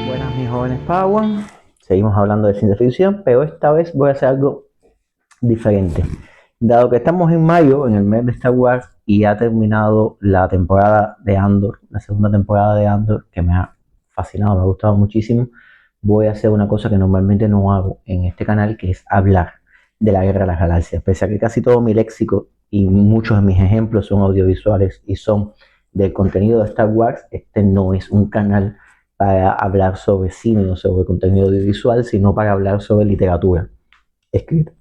Buenas, mis jóvenes Padawan. Seguimos hablando de ciencia ficción, pero esta vez voy a hacer algo diferente. Dado que estamos en mayo, en el mes de Star Wars, y ha terminado la temporada de Andor, la segunda temporada de Andor, que me ha fascinado, me ha gustado muchísimo, voy a hacer una cosa que normalmente no hago en este canal, que es hablar de la Guerra de las Galaxias. Pese a que casi todo mi léxico y muchos de mis ejemplos son audiovisuales y son del contenido de Star Wars, este no es un canal para hablar sobre cine o sobre contenido audiovisual, sino para hablar sobre literatura escrita.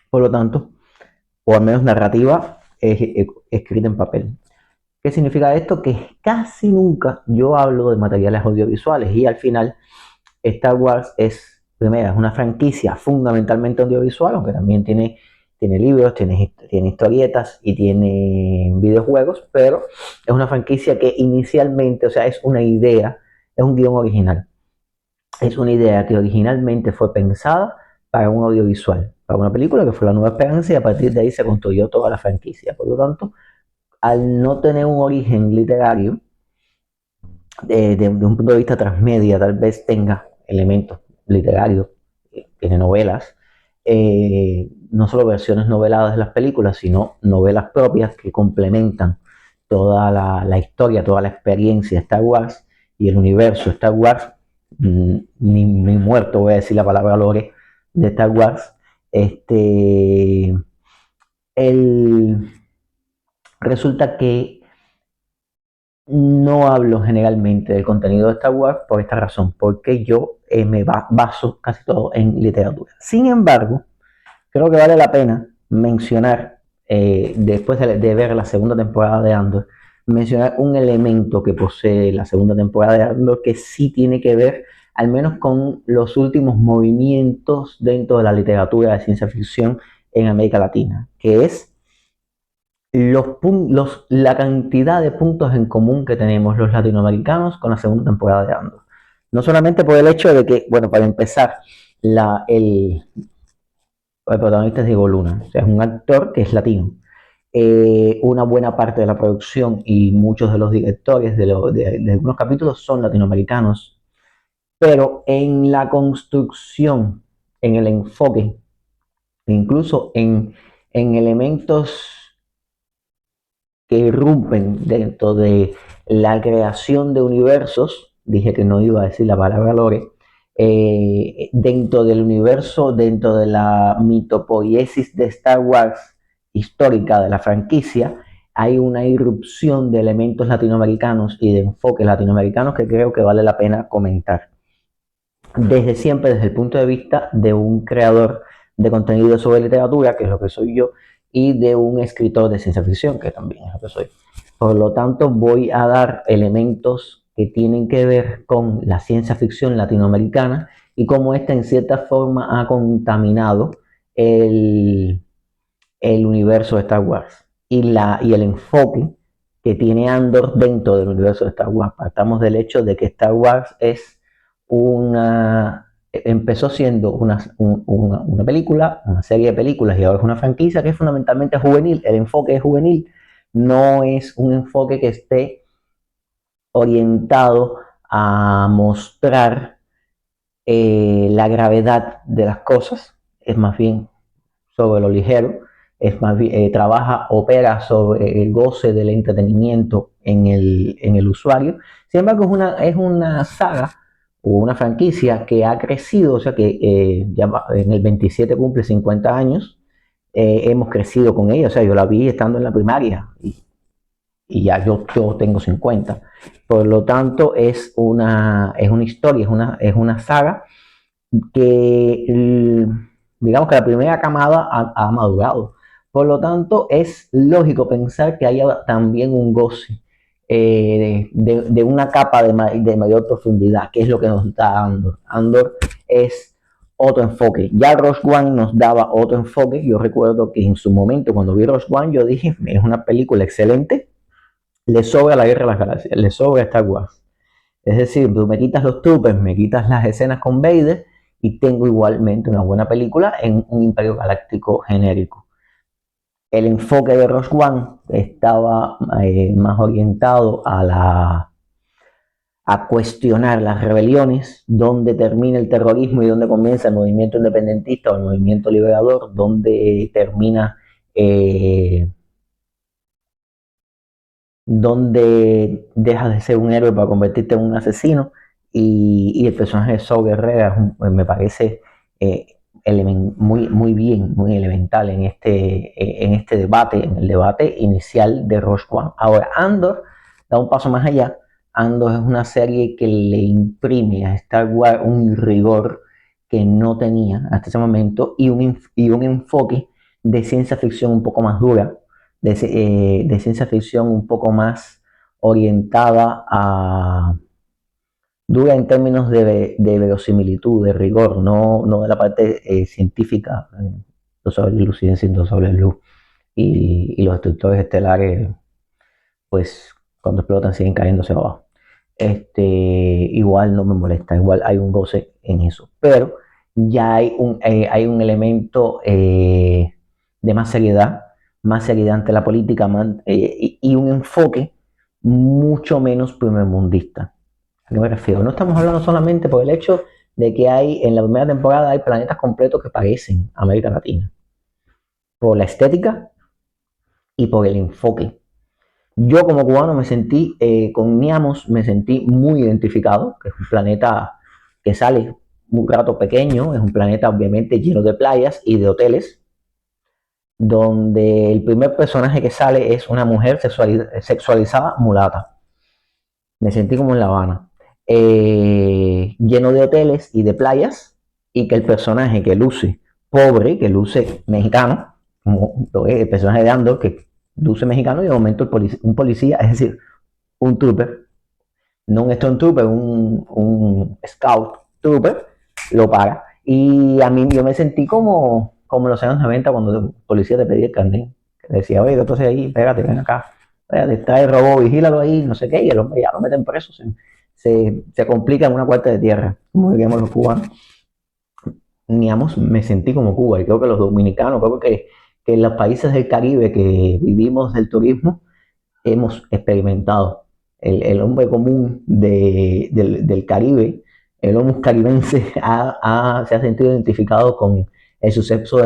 Por lo tanto, o al menos narrativa escrita en papel. ¿Qué significa esto? Que casi nunca yo hablo de materiales audiovisuales y al final Star Wars es, primero, es una franquicia fundamentalmente audiovisual, aunque también tiene libros, tiene historietas y tiene videojuegos, pero es una franquicia que inicialmente, o sea, es una idea, es un guión original. Es una idea que originalmente fue pensada para un audiovisual, para una película que fue La Nueva Esperanza, y a partir de ahí se construyó toda la franquicia. Por lo tanto, al no tener un origen literario, de un punto de vista transmedia, tal vez tenga elementos literarios, tiene novelas, no solo versiones noveladas de las películas, sino novelas propias que complementan toda la historia, toda la experiencia de Star Wars y el universo de Star Wars. Ni muerto voy a decir la palabra lore de Star Wars. El, Resulta que no hablo generalmente del contenido de Star Wars por esta razón, porque yo me baso casi todo en literatura. Sin embargo, creo que vale la pena mencionar, después de ver la segunda temporada de Andor, mencionar un elemento que posee la segunda temporada de Andor que sí tiene que ver al menos con los últimos movimientos dentro de la literatura de ciencia ficción en América Latina, que es la cantidad de puntos en común que tenemos los latinoamericanos con la segunda temporada de Andor. No solamente por el hecho de que, bueno, para empezar, el protagonista es Diego Luna, o sea, es un actor que es latino. Una buena parte de la producción y muchos de los directores de algunos capítulos son latinoamericanos, pero en la construcción, en el enfoque, incluso en elementos que irrumpen dentro de la creación de universos, dije que no iba a decir la palabra lore, dentro del universo, dentro de la mitopoiesis de Star Wars histórica de la franquicia, hay una irrupción de elementos latinoamericanos y de enfoques latinoamericanos que creo que vale la pena comentar. Desde siempre, desde el punto de vista de un creador de contenido sobre literatura, que es lo que soy yo, y de un escritor de ciencia ficción, que también es lo que soy. Por lo tanto, voy a dar elementos que tienen que ver con la ciencia ficción latinoamericana y cómo esta en cierta forma ha contaminado el, el universo de Star Wars y el enfoque que tiene Andor dentro del universo de Star Wars. Partamos del hecho de que Star Wars empezó siendo una película, una serie de películas, y ahora es una franquicia que es fundamentalmente juvenil. El enfoque es juvenil, no es un enfoque que esté orientado a mostrar la gravedad de las cosas, es más bien sobre lo ligero, es más bien, opera sobre el goce del entretenimiento en el usuario. Sin embargo, es una saga o una franquicia que ha crecido, o sea que ya en el 27 cumple 50 años, hemos crecido con ella, o sea, yo la vi estando en la primaria y ya yo tengo 50. Por lo tanto, es una historia, es una saga que, digamos que la primera camada ha madurado. Por lo tanto, es lógico pensar que haya también un goce de una capa de mayor profundidad, que es lo que nos da Andor. Andor es otro enfoque. Ya Rogue One nos daba otro enfoque. Yo recuerdo que en su momento, cuando vi Rogue One, yo dije, es una película excelente, le sobra la Guerra de las Galaxias, le sobra Star Wars. Es decir, tú me quitas los troopers, me quitas las escenas con Vader y tengo igualmente una buena película en un Imperio Galáctico genérico. El enfoque de Rogue One estaba más orientado a cuestionar las rebeliones, dónde termina el terrorismo y dónde comienza el movimiento independentista o el movimiento liberador, dónde termina, dónde dejas de ser un héroe para convertirte en un asesino. Y el personaje de Saw Gerrera me parece muy bien, muy elemental en este debate, en el debate inicial de Rogue One. Ahora, Andor da un paso más allá. Andor es una serie que le imprime a Star Wars un rigor que no tenía hasta ese momento y un enfoque de ciencia ficción un poco más dura, de ciencia ficción un poco más orientada a dura en términos de verosimilitud, de rigor, no de la parte científica, los sables de luz siguen siendo sables de luz y los destructores estelares, pues cuando explotan siguen cayéndose abajo. Igual no me molesta, igual hay un goce en eso, pero ya hay un elemento de más seriedad ante la política y un enfoque mucho menos primermundista. ¿A qué me refiero? No estamos hablando solamente por el hecho de que en la primera temporada hay planetas completos que parecen América Latina, por la estética y por el enfoque. Yo como cubano con Niamos me sentí muy identificado, que es un planeta que sale un rato pequeño, es un planeta obviamente lleno de playas y de hoteles, donde el primer personaje que sale es una mujer sexualizada mulata. Me sentí como en La Habana, lleno de hoteles y de playas, y que el personaje que luce pobre, que luce mexicano, como el personaje de Andor, que luce mexicano, y de momento un policía, es decir, un trooper, no un Stormtrooper, un Scout Trooper, lo para. Y a mí yo me sentí como en los años 90 cuando el policía te pedía el carnet. Que decía, oye, entonces ahí, espérate, ven acá. Espérate, trae el robot, vigílalo ahí, no sé qué, y el hombre ya lo meten preso. Se complica en una cuarta de tierra, como diríamos los cubanos. Digamos, me sentí como Cuba, y creo que los dominicanos, creo que en los países del Caribe que vivimos del turismo, hemos experimentado. El hombre común del Caribe, el homo caribense, se ha sentido identificado con el suceso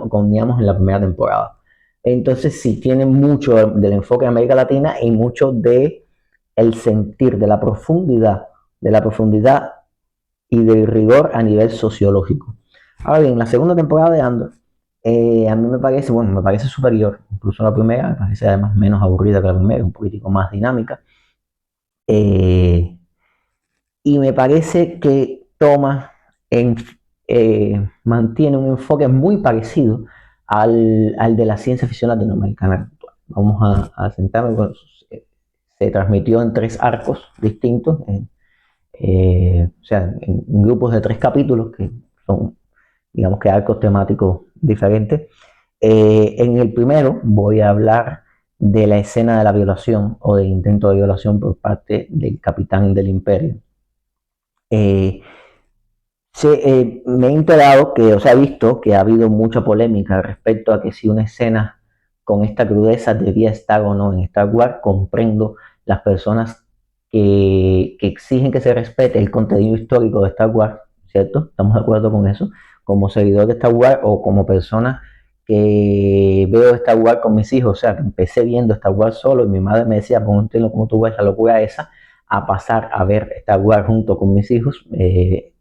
con Niamos en la primera temporada. Entonces sí, tiene mucho del enfoque de América Latina y mucho de el sentir, de la profundidad y del rigor a nivel sociológico. Ahora bien, la segunda temporada de Andor, a mí me parece superior, incluso la primera, me parece además menos aburrida que la primera, un poquitico más dinámica. Eh, y me parece que mantiene un enfoque muy parecido al de la ciencia ficción latinoamericana actual. Vamos a sentarme, se transmitió en 3 arcos distintos, o sea, en grupos de 3 capítulos que son, digamos que arcos temáticos diferentes. En el primero voy a hablar de la escena de la violación o del intento de violación por parte del capitán del imperio. Eh, me he enterado que, o sea, he visto que ha habido mucha polémica respecto a que si una escena con esta crudeza debía estar o no en Star Wars. Comprendo las personas que exigen que se respete el contenido histórico de Star Wars, ¿cierto? Estamos de acuerdo con eso. Como seguidor de Star Wars o como persona que veo Star Wars con mis hijos, o sea, que empecé viendo Star Wars solo y mi madre me decía, pues no entiendo cómo tú ves la locura esa, a pasar a ver Star Wars junto con mis hijos.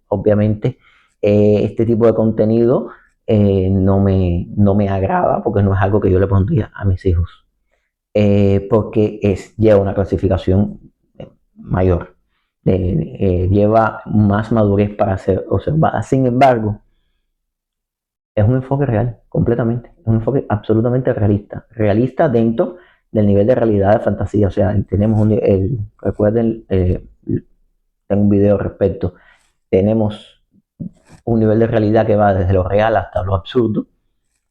Obviamente, este tipo de contenido no me agrada porque no es algo que yo le pondría a mis hijos, porque lleva una clasificación mayor, lleva más madurez para ser observada. Sin embargo, es un enfoque real, completamente, es un enfoque absolutamente realista dentro del nivel de realidad de fantasía. O sea, tenemos recuerden, tengo un video al respecto, tenemos un nivel de realidad que va desde lo real hasta lo absurdo,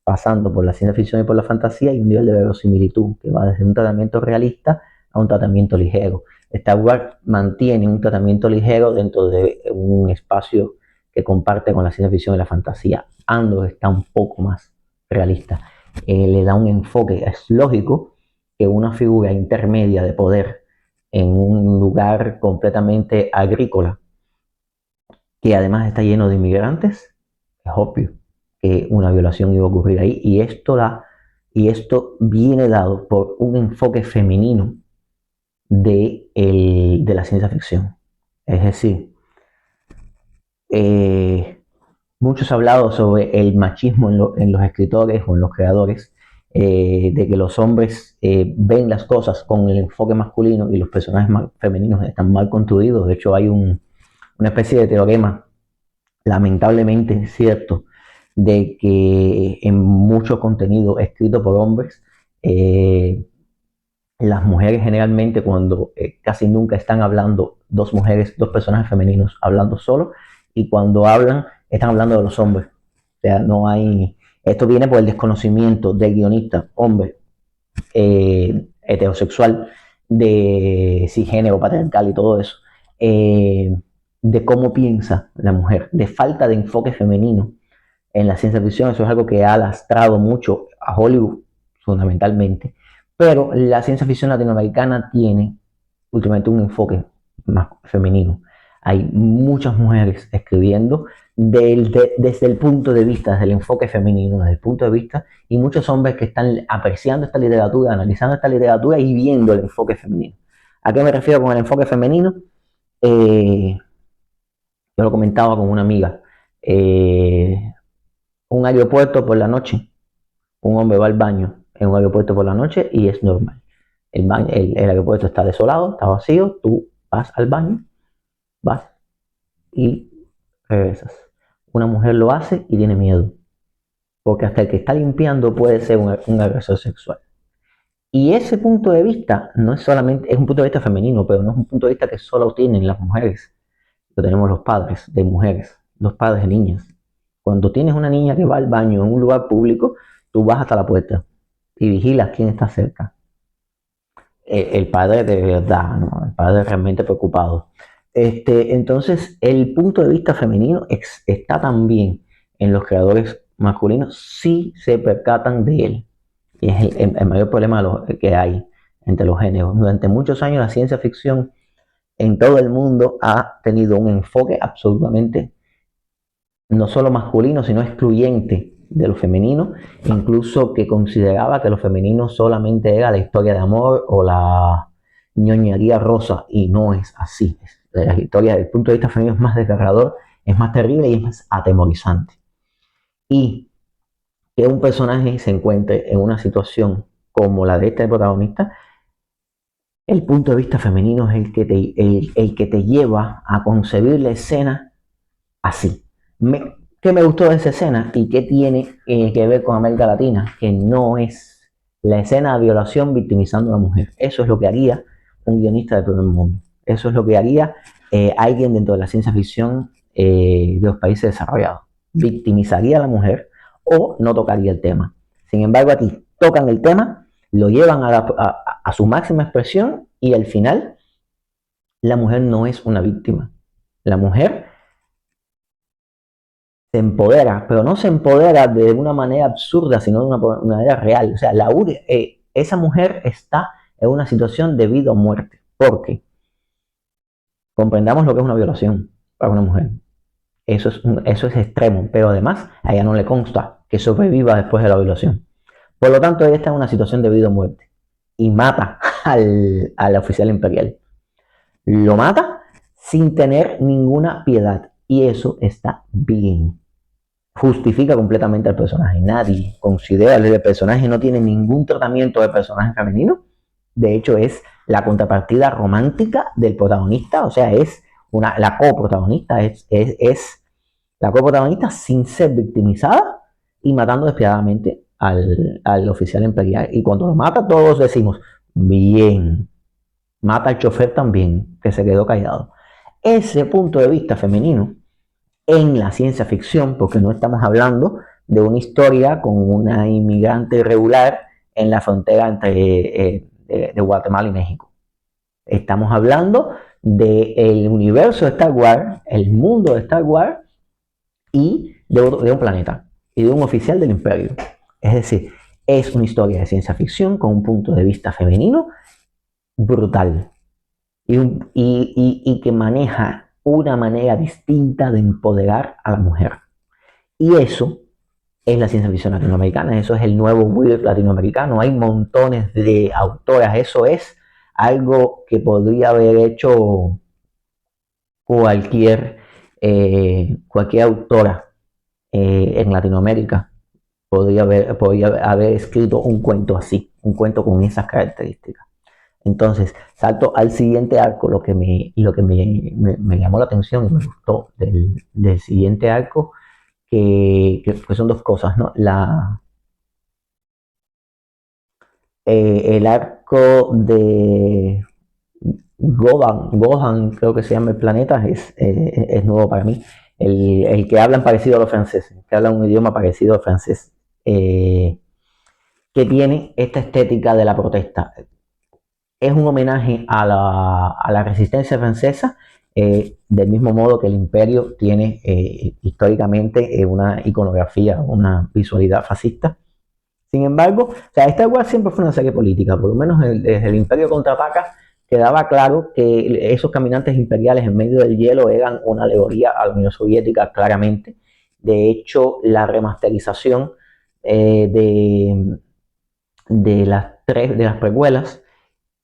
pasando por la ciencia ficción y por la fantasía, y un nivel de verosimilitud que va desde un tratamiento realista a un tratamiento ligero. Star Wars mantiene un tratamiento ligero dentro de un espacio que comparte con la ciencia ficción y la fantasía. Andor está un poco más realista. Le da un enfoque, es lógico que una figura intermedia de poder en un lugar completamente agrícola, que además está lleno de inmigrantes, es obvio que una violación iba a ocurrir ahí, y esto viene dado por un enfoque femenino de la ciencia ficción. Es decir, eh, muchos han hablado sobre el machismo en los escritores o en los creadores, de que los hombres ven las cosas con el enfoque masculino y los personajes femeninos están mal construidos. De hecho, hay una especie de teorema, lamentablemente cierto, de que en mucho contenido escrito por hombres, las mujeres generalmente cuando casi nunca están hablando dos mujeres, dos personajes femeninos hablando solo, y cuando hablan están hablando de los hombres. O sea, no hay... Esto viene por el desconocimiento del guionista, hombre, heterosexual, de cisgénero, patriarcal y todo eso, de cómo piensa la mujer, de falta de enfoque femenino en la ciencia ficción. Eso es algo que ha lastrado mucho a Hollywood, fundamentalmente. Pero la ciencia ficción latinoamericana tiene últimamente un enfoque más femenino. Hay muchas mujeres escribiendo desde el punto de vista, desde el enfoque femenino, desde el punto de vista, y muchos hombres que están apreciando esta literatura, analizando esta literatura y viendo el enfoque femenino. ¿A qué me refiero con el enfoque femenino? Yo lo comentaba con una amiga. Un aeropuerto por la noche, un hombre va al baño en un aeropuerto por la noche y es normal. El aeropuerto está desolado, está vacío, tú vas al baño, vas y regresas. Una mujer lo hace y tiene miedo, porque hasta el que está limpiando puede ser un agresor sexual. Y ese punto de vista no es solamente, es un punto de vista femenino, pero no es un punto de vista que solo tienen las mujeres. Lo tenemos los padres de mujeres, los padres de niñas. Cuando tienes una niña que va al baño en un lugar público, tú vas hasta la puerta y vigilas quién está cerca. El padre de verdad, ¿no? El padre realmente preocupado. Entonces, el punto de vista femenino está también en los creadores masculinos si se percatan de él. Y es el mayor problema que hay entre los géneros. Durante muchos años la ciencia ficción en todo el mundo ha tenido un enfoque absolutamente no solo masculino, sino excluyente de lo femenino, incluso que consideraba que lo femenino solamente era la historia de amor o la ñoñería rosa, y no es así. La historia desde el punto de vista femenino es más desgarrador, es más terrible y es más atemorizante. Y que un personaje se encuentre en una situación como la de este protagonista, el punto de vista femenino es el que te lleva a concebir la escena así. ¿Qué me gustó de esa escena y qué tiene que ver con América Latina? Que no es la escena de violación victimizando a la mujer. Eso es lo que haría un guionista de primer mundo. Eso es lo que haría alguien dentro de la ciencia ficción de los países desarrollados. Victimizaría a la mujer o no tocaría el tema. Sin embargo, aquí tocan el tema, lo llevan a su máxima expresión y al final la mujer no es una víctima. La mujer se empodera, pero no se empodera de una manera absurda, sino de una manera real. O sea, esa mujer está en una situación de vida o muerte. Porque comprendamos lo que es una violación para una mujer. Eso es extremo, pero además a ella no le consta que sobreviva después de la violación. Por lo tanto, ella está en una situación de vida o muerte y mata al oficial imperial. Lo mata sin tener ninguna piedad, y eso está bien. Justifica completamente al personaje. Nadie considera que el personaje no tiene ningún tratamiento de personaje femenino. De hecho, es la contrapartida romántica del protagonista. O sea, es la coprotagonista. Es la coprotagonista sin ser victimizada y matando despiadadamente al oficial imperial. Y cuando lo mata, todos decimos, bien. Mata al chofer también, que se quedó callado. Ese punto de vista femenino en la ciencia ficción, porque no estamos hablando de una historia con una inmigrante irregular en la frontera entre de Guatemala y México. Estamos hablando del universo de Star Wars, el mundo de Star Wars, y de un planeta y de un oficial del imperio. Es decir, es una historia de ciencia ficción con un punto de vista femenino brutal y que maneja una manera distinta de empoderar a la mujer. Y eso es la ciencia ficción latinoamericana, eso es el nuevo weird latinoamericano. Hay montones de autoras, eso es algo que podría haber hecho cualquier, cualquier autora en Latinoamérica. Podría haber escrito un cuento así, un cuento con esas características. Entonces, salto al siguiente arco, lo que me llamó la atención y me gustó del siguiente arco, que son dos cosas, ¿no? El arco de Gohan, creo que se llama el planeta, es nuevo para mí. El que hablan parecido a los franceses, que hablan un idioma parecido al francés, que tiene esta estética de la protesta. Es un homenaje a la resistencia francesa, del mismo modo que el imperio tiene históricamente una iconografía, una visualidad fascista. Sin embargo, o sea, Star Wars siempre fue una serie política, por lo menos desde el Imperio Contraataca quedaba claro que esos caminantes imperiales en medio del hielo eran una alegoría a la Unión Soviética, claramente. De hecho, la remasterización de las precuelas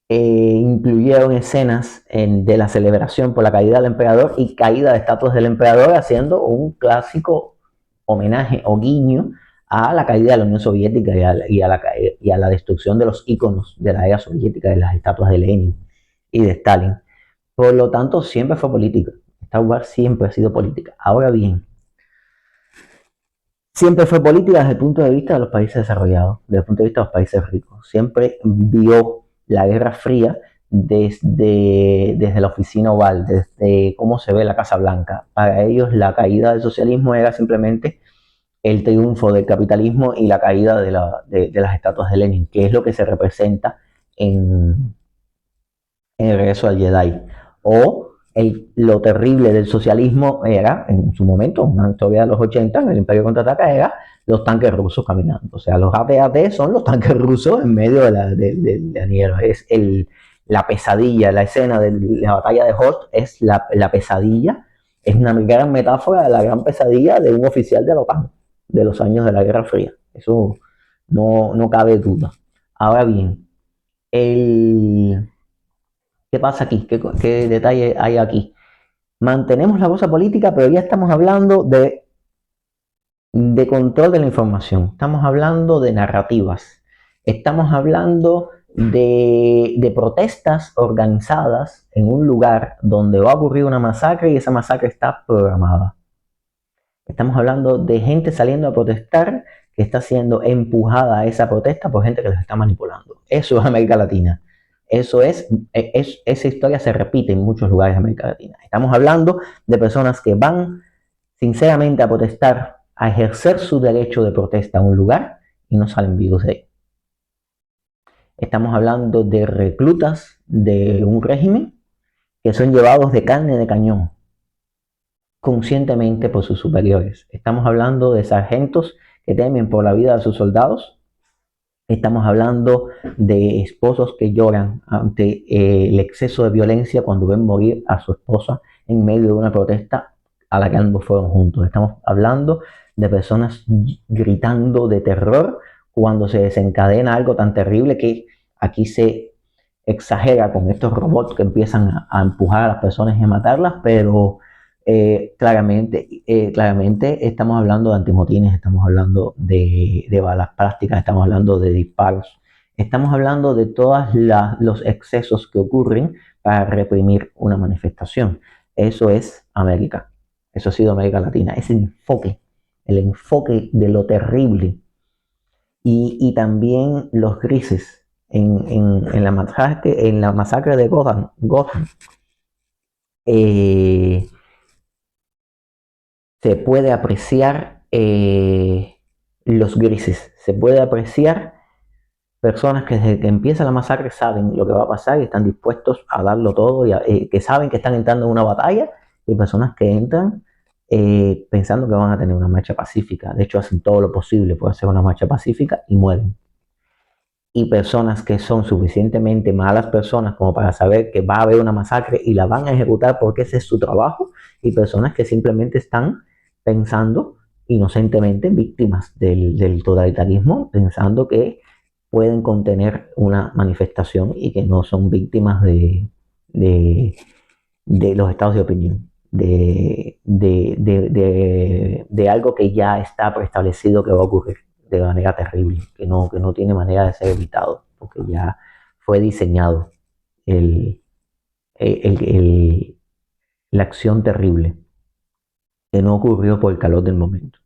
incluyeron escenas de la celebración por la caída del emperador y caída de estatuas del emperador, haciendo un clásico homenaje o guiño a la caída de la Unión Soviética y a la destrucción de los íconos de la era soviética, de las estatuas de Lenin y de Stalin. Por lo tanto, siempre fue política. Star Wars siempre ha sido política. Ahora bien, siempre fue política desde el punto de vista de los países desarrollados, desde el punto de vista de los países ricos. Siempre vio la Guerra Fría desde la oficina oval, desde cómo se ve la Casa Blanca. Para ellos la caída del socialismo era simplemente el triunfo del capitalismo y la caída de las estatuas de Lenin, que es lo que se representa en el regreso al Jedi. O lo terrible del socialismo era, en su momento, una historia de los 80, en el Imperio Contraataca, era los tanques rusos caminando. O sea, los AT-AT son los tanques rusos en medio de la nieve. Es la pesadilla, la escena de la batalla de Hoth es la pesadilla, es una gran metáfora de la gran pesadilla de un oficial de la OTAN de los años de la Guerra Fría. Eso no cabe duda. Ahora bien, ¿qué pasa aquí? ¿Qué detalle hay aquí? Mantenemos la cosa política, pero ya estamos hablando de control de la información. Estamos hablando de narrativas. Estamos hablando de protestas organizadas en un lugar donde va a ocurrir una masacre y esa masacre está programada. Estamos hablando de gente saliendo a protestar que está siendo empujada a esa protesta por gente que los está manipulando. Eso es América Latina. Esa historia se repite en muchos lugares de América Latina. Estamos hablando de personas que van sinceramente a protestar, a ejercer su derecho de protesta a un lugar y no salen vivos de ahí. Estamos hablando de reclutas de un régimen que son llevados de carne de cañón conscientemente por sus superiores. Estamos hablando de sargentos que temen por la vida de sus soldados. Estamos hablando de esposos que lloran ante el exceso de violencia cuando ven morir a su esposa en medio de una protesta a la que ambos fueron juntos. Estamos hablando de personas gritando de terror cuando se desencadena algo tan terrible que aquí se exagera con estos robots que empiezan a empujar a las personas y a matarlas, pero claramente estamos hablando de antimotines, estamos hablando de balas plásticas, estamos hablando de disparos, estamos hablando de todos los excesos que ocurren para reprimir una manifestación. Eso es América, eso ha sido América Latina, ese enfoque, el enfoque de lo terrible y también los grises en la masacre de Gotham. Se puede apreciar los grises, se puede apreciar personas que desde que empieza la masacre saben lo que va a pasar y están dispuestos a darlo todo, que saben que están entrando en una batalla, y personas que entran pensando que van a tener una marcha pacífica. De hecho, hacen todo lo posible por hacer una marcha pacífica y mueren. Y personas que son suficientemente malas personas como para saber que va a haber una masacre y la van a ejecutar porque ese es su trabajo, y personas que simplemente están pensando inocentemente, víctimas del totalitarismo, pensando que pueden contener una manifestación y que no son víctimas de los estados de opinión, de algo que ya está preestablecido que va a ocurrir de manera terrible, que no tiene manera de ser evitado, porque ya fue diseñado el, el, el, la acción terrible, que no ocurrió por el calor del momento.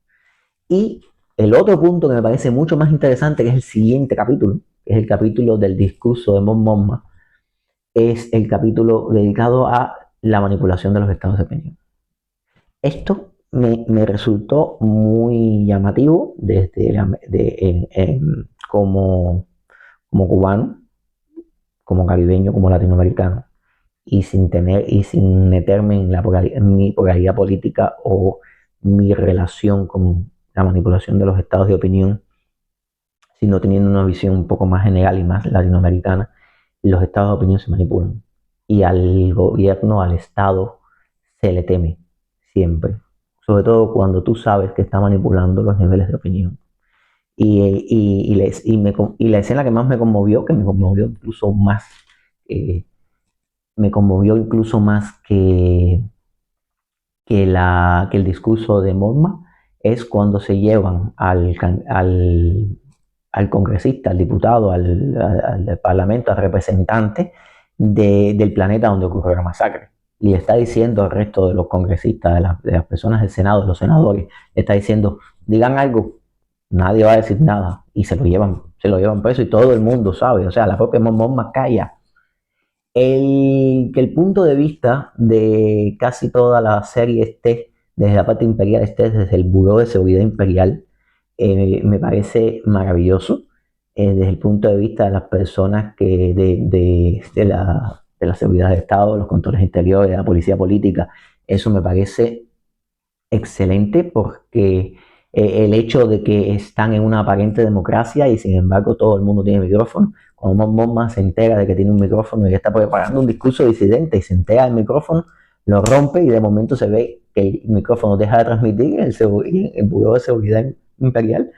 Y el otro punto que me parece mucho más interesante, que es el siguiente capítulo, que es el capítulo del discurso de Mon Mothma, es el capítulo dedicado a la manipulación de los estados de opinión. Esto me resultó muy llamativo desde como cubano, como caribeño, como latinoamericano, y sin meterme en mi polaridad política o mi relación con la manipulación de los estados de opinión, sino teniendo una visión un poco más general y más latinoamericana. Los estados de opinión se manipulan y al gobierno, al Estado, se le teme siempre, sobre todo cuando tú sabes que está manipulando los niveles de opinión. Y la escena que más me conmovió, que eh, me conmovió incluso más que el discurso de Mothma, es cuando se llevan al congresista, al diputado, al parlamento, al representante del planeta donde ocurrió la masacre. Y le está diciendo al resto de los congresistas, de las personas del Senado, de los senadores, le está diciendo, digan algo, nadie va a decir nada. Y se lo llevan preso y todo el mundo sabe. O sea, la propia Mothma calla. Que el punto de vista de casi toda la serie esté desde la parte imperial, esté desde el Buró de Seguridad Imperial, me parece maravilloso. Desde el punto de vista de las personas de la seguridad de Estado, los controles interiores, de la policía política, eso me parece excelente, porque el hecho de que están en una aparente democracia y sin embargo todo el mundo tiene micrófono. Cuando Mon se entera de que tiene un micrófono y está preparando un discurso disidente y se entera del micrófono, lo rompe y de momento se ve que el micrófono deja de transmitir y el Buró de Seguridad Imperial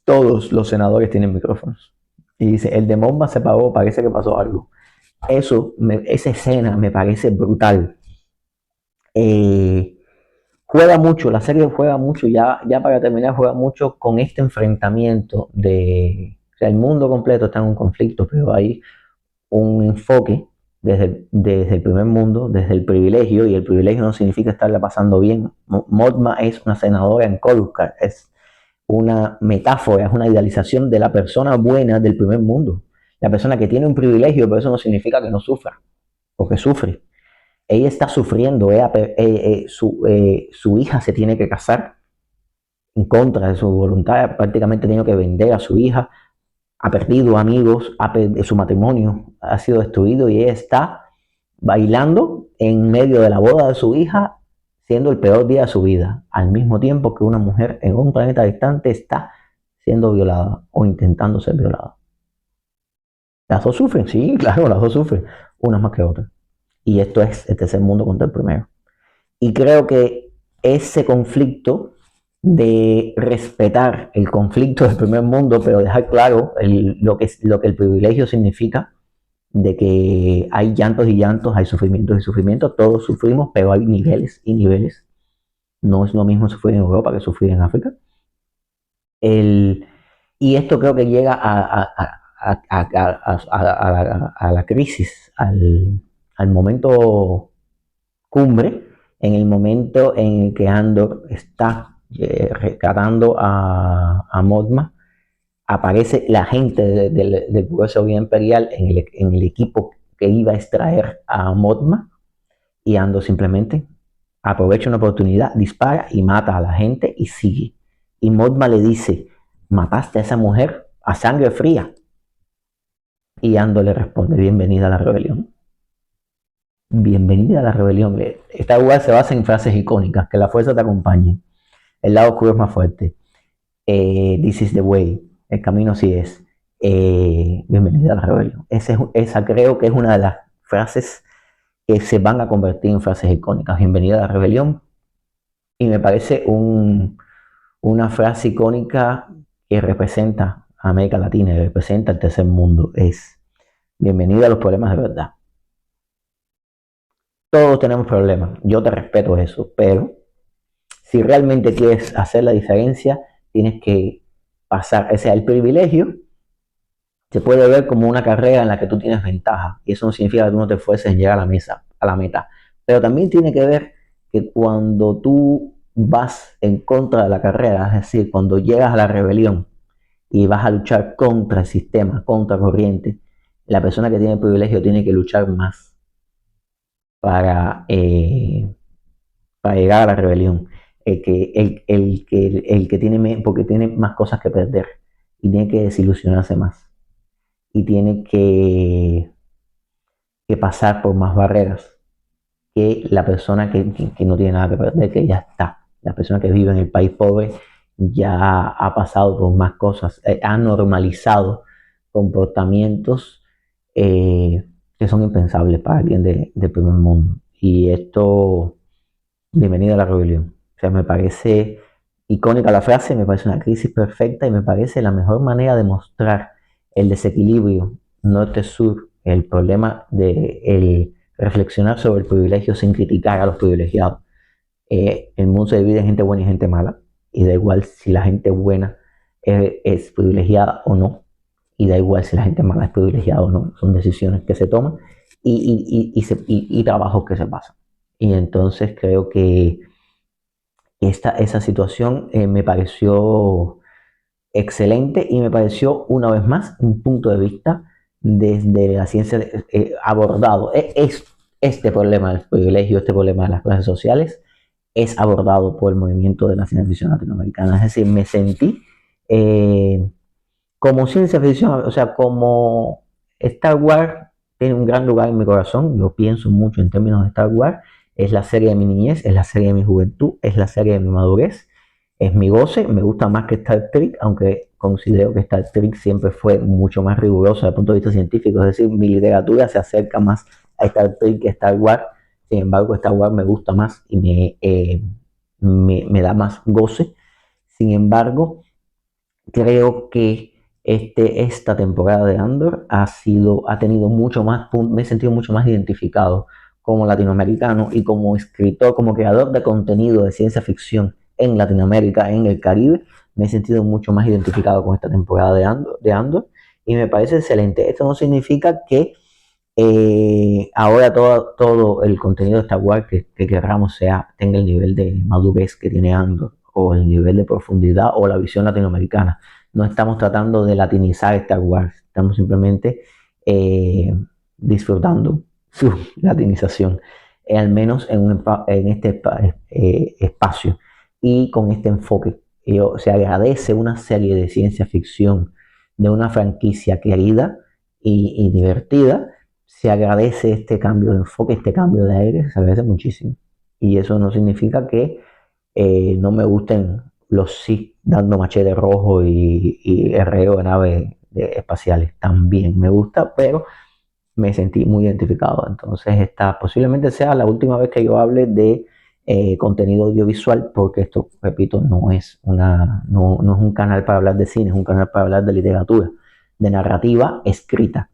todos los senadores tienen micrófonos. Y dice, el de Mon se apagó, parece que pasó algo. Esa escena me parece brutal. Eh, Juega mucho, la serie juega mucho, ya para terminar, juega mucho con este enfrentamiento o sea, el mundo completo está en un conflicto, pero hay un enfoque desde el primer mundo, desde el privilegio, y el privilegio no significa estarla pasando bien. Mothma es una senadora en Coruscant, es una metáfora, es una idealización de la persona buena del primer mundo, la persona que tiene un privilegio, pero eso no significa que no sufra, porque sufre. Ella está sufriendo, su hija se tiene que casar en contra de su voluntad, prácticamente ha tenido que vender a su hija, ha perdido amigos, su matrimonio ha sido destruido y ella está bailando en medio de la boda de su hija, siendo el peor día de su vida, al mismo tiempo que una mujer en un planeta distante está siendo violada o intentando ser violada. Las dos sufren, sí, claro, las dos sufren, unas más que otras. Y esto es el tercer mundo contra el primero. Y creo que ese conflicto de respetar el conflicto del primer mundo, pero dejar claro lo que el privilegio significa, de que hay llantos y llantos, hay sufrimientos y sufrimientos, todos sufrimos, pero hay niveles y niveles. No es lo mismo sufrir en Europa que sufrir en África. El, y esto creo que llega a la crisis, al momento cumbre, en el momento en el que Andor está rescatando a Mothma. Aparece la gente del Buró de Seguridad Imperial en el equipo que iba a extraer a Mothma, y Andor simplemente aprovecha una oportunidad, dispara y mata a la gente y sigue. Y Mothma le dice, mataste a esa mujer a sangre fría. Y Andor le responde, bienvenida a la rebelión. Bienvenida a la rebelión. Esta lugar se basa en frases icónicas, que la fuerza te acompañe, el lado oscuro es más fuerte, this is the way, el camino sí es, bienvenida a la rebelión. Esa creo que es una de las frases que se van a convertir en frases icónicas, bienvenida a la rebelión, y me parece una frase icónica que representa a América Latina y representa el tercer mundo, es bienvenida a los problemas de verdad. Todos tenemos problemas, yo te respeto eso, pero si realmente quieres hacer la diferencia, tienes que pasar, o sea, el privilegio se puede ver como una carrera en la que tú tienes ventaja, y eso no significa que tú no te esfuerces en llegar a la meta, pero también tiene que ver que cuando tú vas en contra de la carrera, es decir, cuando llegas a la rebelión y vas a luchar contra el sistema, contra corriente, la persona que tiene el privilegio tiene que luchar más para, para llegar a la rebelión. El que tiene, porque tiene más cosas que perder y tiene que desilusionarse más y tiene que pasar por más barreras que la persona que no tiene nada que perder, que ya está. La persona que vive en el país pobre ya ha pasado por más cosas, ha normalizado comportamientos que son impensables para alguien del primer mundo. Y esto, bienvenido a la rebelión. O sea, me parece icónica la frase, me parece una crisis perfecta y me parece la mejor manera de mostrar el desequilibrio norte-sur, el problema de el reflexionar sobre el privilegio sin criticar a los privilegiados. El mundo se divide en gente buena y gente mala, y da igual si la gente buena es privilegiada o no, y da igual si la gente mala es privilegiada o no, son decisiones que se toman y trabajos que se pasan. Y entonces creo que esa situación me pareció excelente y me pareció una vez más un punto de vista desde la ciencia abordado. Este problema del privilegio, este problema de las clases sociales es abordado por el movimiento de la ciencia ficción latinoamericana. Es decir, me sentí como ciencia ficción, o sea, como Star Wars tiene un gran lugar en mi corazón, yo pienso mucho en términos de Star Wars, es la serie de mi niñez, es la serie de mi juventud, es la serie de mi madurez, es mi goce, me gusta más que Star Trek, aunque considero que Star Trek siempre fue mucho más riguroso desde el punto de vista científico, es decir, mi literatura se acerca más a Star Trek que a Star Wars, sin embargo Star Wars me gusta más y me da más goce, sin embargo, creo que esta temporada de Andor ha tenido mucho más, me he sentido mucho más identificado como latinoamericano y como escritor, como creador de contenido de ciencia ficción en Latinoamérica, en el Caribe, me he sentido mucho más identificado con esta temporada de Andor y me parece excelente. Esto no significa que ahora todo el contenido de Star Wars que queramos tenga el nivel de madurez que tiene Andor o el nivel de profundidad o la visión latinoamericana. No estamos tratando de latinizar Star Wars, estamos simplemente disfrutando su latinización, al menos en este espacio y con este enfoque. Se agradece una serie de ciencia ficción de una franquicia querida y divertida, se agradece este cambio de enfoque, este cambio de aire, se agradece muchísimo. Y eso no significa que no me gusten los Sith dando machete rojo y herreo de naves espaciales. También me gusta, pero me sentí muy identificado. Entonces, esta posiblemente sea la última vez que yo hable de contenido audiovisual, porque esto, repito, no es un canal para hablar de cine, es un canal para hablar de literatura, de narrativa escrita.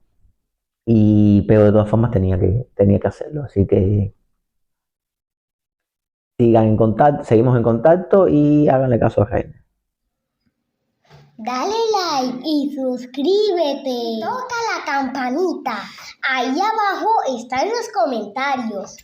Pero de todas formas tenía que hacerlo. Así que sigan en contacto, seguimos en contacto y háganle caso a Reina. Dale like y suscríbete. Toca la campanita. Ahí abajo están los comentarios.